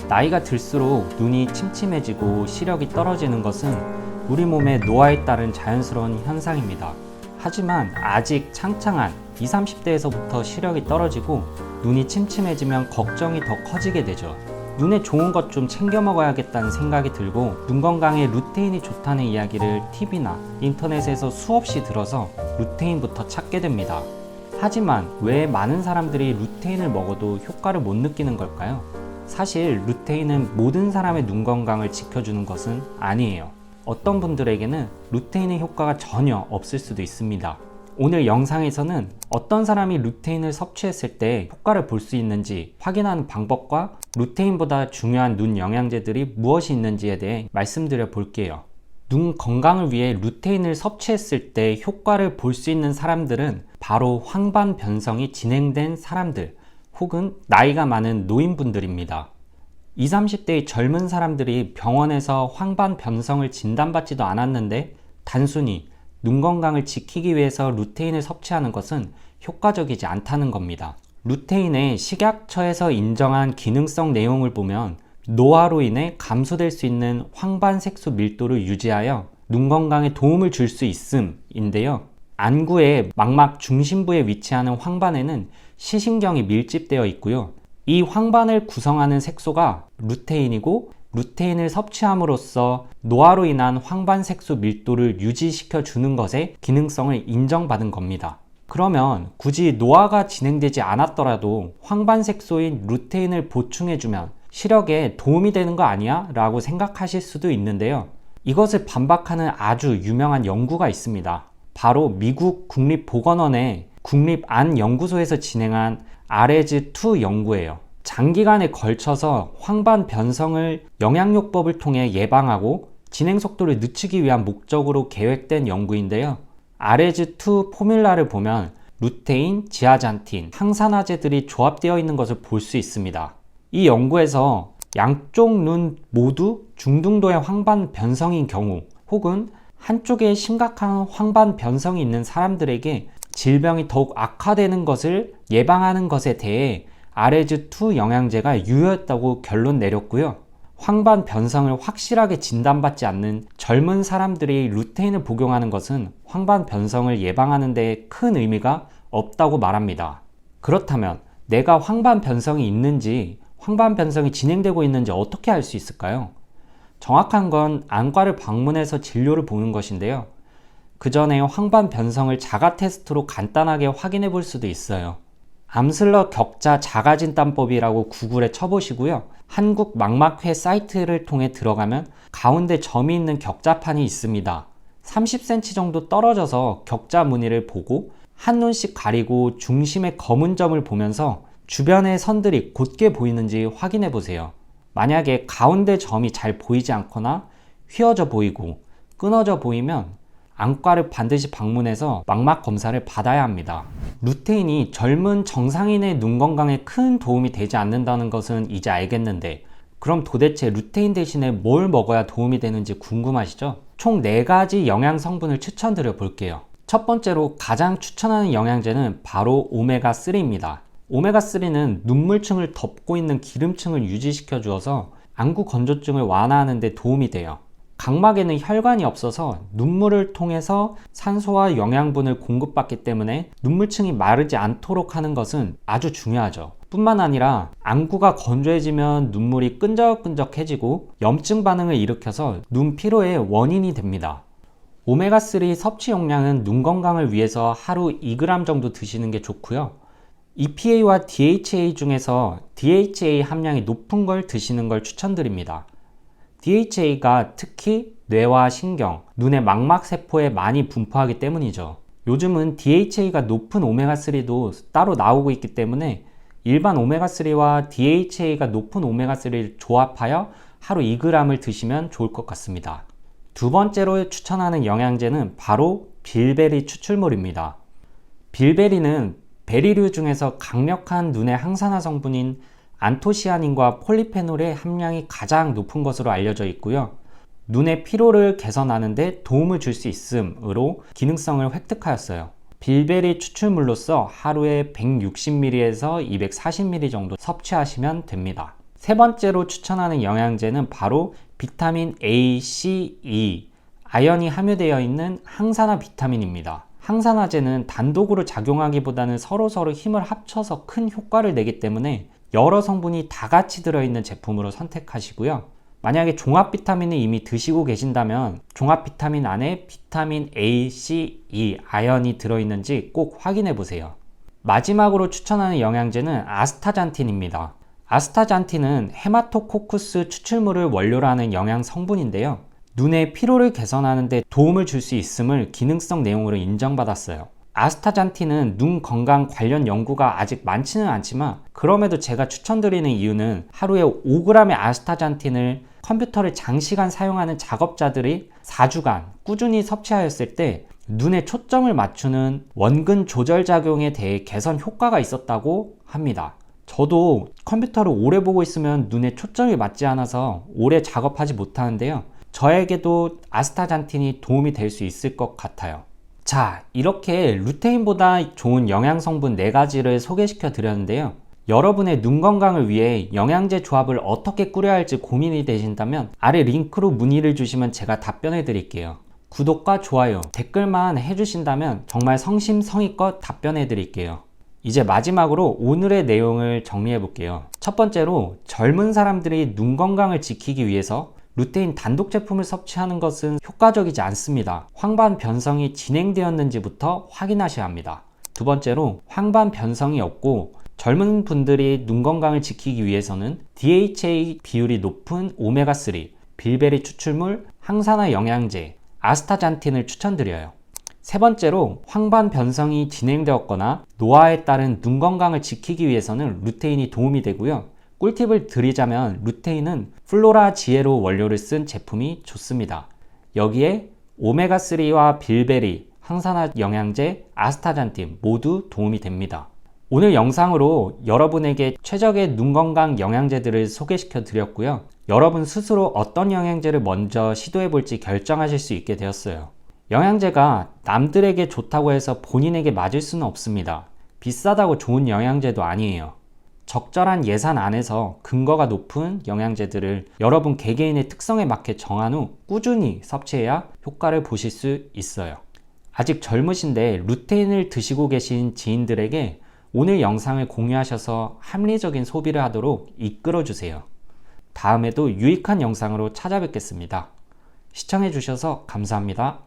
나이가 들수록 눈이 침침해지고 시력이 떨어지는 것은 우리 몸의 노화에 따른 자연스러운 현상입니다. 하지만 아직 창창한 20, 30대에서부터 시력이 떨어지고 눈이 침침해지면 걱정이 더 커지게 되죠. 눈에 좋은 것 좀 챙겨 먹어야겠다는 생각이 들고 눈 건강에 루테인이 좋다는 이야기를 TV나 인터넷에서 수없이 들어서 루테인부터 찾게 됩니다. 하지만 왜 많은 사람들이 루테인을 먹어도 효과를 못 느끼는 걸까요? 사실 루테인은 모든 사람의 눈 건강을 지켜주는 것은 아니에요. 어떤 분들에게는 루테인의 효과가 전혀 없을 수도 있습니다. 오늘 영상에서는 어떤 사람이 루테인을 섭취했을 때 효과를 볼 수 있는지 확인하는 방법과 루테인보다 중요한 눈 영양제들이 무엇이 있는지에 대해 말씀드려 볼게요. 눈 건강을 위해 루테인을 섭취했을 때 효과를 볼 수 있는 사람들은 바로 황반 변성이 진행된 사람들 혹은 나이가 많은 노인분들입니다. 20, 30대의 젊은 사람들이 병원에서 황반 변성을 진단받지도 않았는데 단순히 눈 건강을 지키기 위해서 루테인을 섭취하는 것은 효과적이지 않다는 겁니다. 루테인의 식약처에서 인정한 기능성 내용을 보면 노화로 인해 감소될 수 있는 황반색소 밀도를 유지하여 눈 건강에 도움을 줄 수 있음인데요. 안구의 망막 중심부에 위치하는 황반에는 시신경이 밀집되어 있고요. 이 황반을 구성하는 색소가 루테인이고 루테인을 섭취함으로써 노화로 인한 황반색소 밀도를 유지시켜 주는 것에 기능성을 인정받은 겁니다. 그러면 굳이 노화가 진행되지 않았더라도 황반색소인 루테인을 보충해주면 시력에 도움이 되는 거 아니야? 라고 생각하실 수도 있는데요. 이것을 반박하는 아주 유명한 연구가 있습니다. 바로 미국 국립보건원의 국립안연구소에서 진행한 아레즈2 연구예요. 장기간에 걸쳐서 황반 변성을 영양요법을 통해 예방하고 진행 속도를 늦추기 위한 목적으로 계획된 연구인데요. 아레즈2 포뮬라를 보면 루테인, 지아잔틴, 항산화제들이 조합되어 있는 것을 볼 수 있습니다. 이 연구에서 양쪽 눈 모두 중등도의 황반 변성인 경우 혹은 한쪽에 심각한 황반 변성이 있는 사람들에게 질병이 더욱 악화되는 것을 예방하는 것에 대해 아레즈2 영양제가 유효했다고 결론 내렸고요. 황반 변성을 확실하게 진단받지 않는 젊은 사람들이 루테인을 복용하는 것은 황반 변성을 예방하는 데 큰 의미가 없다고 말합니다. 그렇다면 내가 황반 변성이 있는지 황반 변성이 진행되고 있는지 어떻게 알 수 있을까요? 정확한 건 안과를 방문해서 진료를 보는 것인데요. 그 전에 황반 변성을 자가 테스트로 간단하게 확인해 볼 수도 있어요. 암슬러 격자 자가진단법이라고 구글에 쳐보시고요. 한국망막회 사이트를 통해 들어가면 가운데 점이 있는 격자판이 있습니다. 30cm 정도 떨어져서 격자 무늬를 보고 한눈씩 가리고 중심의 검은 점을 보면서 주변의 선들이 곧게 보이는지 확인해 보세요. 만약에 가운데 점이 잘 보이지 않거나 휘어져 보이고 끊어져 보이면 안과를 반드시 방문해서 망막 검사를 받아야 합니다. 루테인이 젊은 정상인의 눈 건강에 큰 도움이 되지 않는다는 것은 이제 알겠는데 그럼 도대체 루테인 대신에 뭘 먹어야 도움이 되는지 궁금하시죠? 총 4가지 영양 성분을 추천드려 볼게요. 첫 번째로 가장 추천하는 영양제는 바로 오메가3입니다. 오메가3는 눈물층을 덮고 있는 기름층을 유지시켜 주어서 안구 건조증을 완화하는 데 도움이 돼요. 각막에는 혈관이 없어서 눈물을 통해서 산소와 영양분을 공급받기 때문에 눈물층이 마르지 않도록 하는 것은 아주 중요하죠. 뿐만 아니라 안구가 건조해지면 눈물이 끈적끈적해지고 염증 반응을 일으켜서 눈 피로의 원인이 됩니다. 오메가3 섭취 용량은 눈 건강을 위해서 하루 2g 정도 드시는 게 좋고요. EPA와 DHA 중에서 DHA 함량이 높은 걸 드시는 걸 추천드립니다. DHA가 특히 뇌와 신경, 눈의 망막세포에 많이 분포하기 때문이죠. 요즘은 DHA가 높은 오메가3도 따로 나오고 있기 때문에 일반 오메가3와 DHA가 높은 오메가3를 조합하여 하루 2g을 드시면 좋을 것 같습니다. 두 번째로 추천하는 영양제는 바로 빌베리 추출물입니다. 빌베리는 베리류 중에서 강력한 눈의 항산화 성분인 안토시아닌과 폴리페놀의 함량이 가장 높은 것으로 알려져 있고요. 눈의 피로를 개선하는 데 도움을 줄 수 있으므로 기능성을 획득하였어요. 빌베리 추출물로서 하루에 160ml에서 240ml 정도 섭취하시면 됩니다. 세 번째로 추천하는 영양제는 바로 비타민 A, C, E, 아연이 함유되어 있는 항산화 비타민입니다. 항산화제는 단독으로 작용하기보다는 서로서로 힘을 합쳐서 큰 효과를 내기 때문에 여러 성분이 다 같이 들어있는 제품으로 선택하시고요. 만약에 종합 비타민을 이미 드시고 계신다면 종합 비타민 안에 비타민 A, C, E, 아연이 들어있는지 꼭 확인해 보세요. 마지막으로 추천하는 영양제는 아스타잔틴입니다. 아스타잔틴은 헤마토코쿠스 추출물을 원료로 하는 영양 성분인데요. 눈의 피로를 개선하는 데 도움을 줄 수 있음을 기능성 내용으로 인정받았어요. 아스타잔틴은 눈 건강 관련 연구가 아직 많지는 않지만 그럼에도 제가 추천드리는 이유는 하루에 5g의 아스타잔틴을 컴퓨터를 장시간 사용하는 작업자들이 4주간 꾸준히 섭취하였을 때 눈에 초점을 맞추는 원근 조절 작용에 대해 개선 효과가 있었다고 합니다. 저도 컴퓨터를 오래 보고 있으면 눈에 초점이 맞지 않아서 오래 작업하지 못하는데요. 저에게도 아스타잔틴이 도움이 될 수 있을 것 같아요. 자, 이렇게 루테인보다 좋은 영양성분 4가지를 소개시켜 드렸는데요. 여러분의 눈 건강을 위해 영양제 조합을 어떻게 꾸려야 할지 고민이 되신다면 아래 링크로 문의를 주시면 제가 답변해 드릴게요. 구독과 좋아요, 댓글만 해주신다면 정말 성심성의껏 답변해 드릴게요. 이제 마지막으로 오늘의 내용을 정리해 볼게요. 첫 번째로 젊은 사람들이 눈 건강을 지키기 위해서 루테인 단독 제품을 섭취하는 것은 효과적이지 않습니다. 황반 변성이 진행되었는지부터 확인하셔야 합니다. 두 번째로 황반 변성이 없고 젊은 분들이 눈 건강을 지키기 위해서는 DHA 비율이 높은 오메가3, 빌베리 추출물, 항산화 영양제, 아스타잔틴을 추천드려요. 세 번째로 황반 변성이 진행되었거나 노화에 따른 눈 건강을 지키기 위해서는 루테인이 도움이 되고요. 꿀팁을 드리자면 루테인은 플로라 지에로 원료를 쓴 제품이 좋습니다. 여기에 오메가3와 빌베리, 항산화 영양제, 아스타잔틴 모두 도움이 됩니다. 오늘 영상으로 여러분에게 최적의 눈 건강 영양제들을 소개시켜 드렸고요. 여러분 스스로 어떤 영양제를 먼저 시도해 볼지 결정하실 수 있게 되었어요. 영양제가 남들에게 좋다고 해서 본인에게 맞을 수는 없습니다. 비싸다고 좋은 영양제도 아니에요. 적절한 예산 안에서 근거가 높은 영양제들을 여러분 개개인의 특성에 맞게 정한 후 꾸준히 섭취해야 효과를 보실 수 있어요. 아직 젊으신데 루테인을 드시고 계신 지인들에게 오늘 영상을 공유하셔서 합리적인 소비를 하도록 이끌어 주세요. 다음에도 유익한 영상으로 찾아뵙겠습니다. 시청해 주셔서 감사합니다.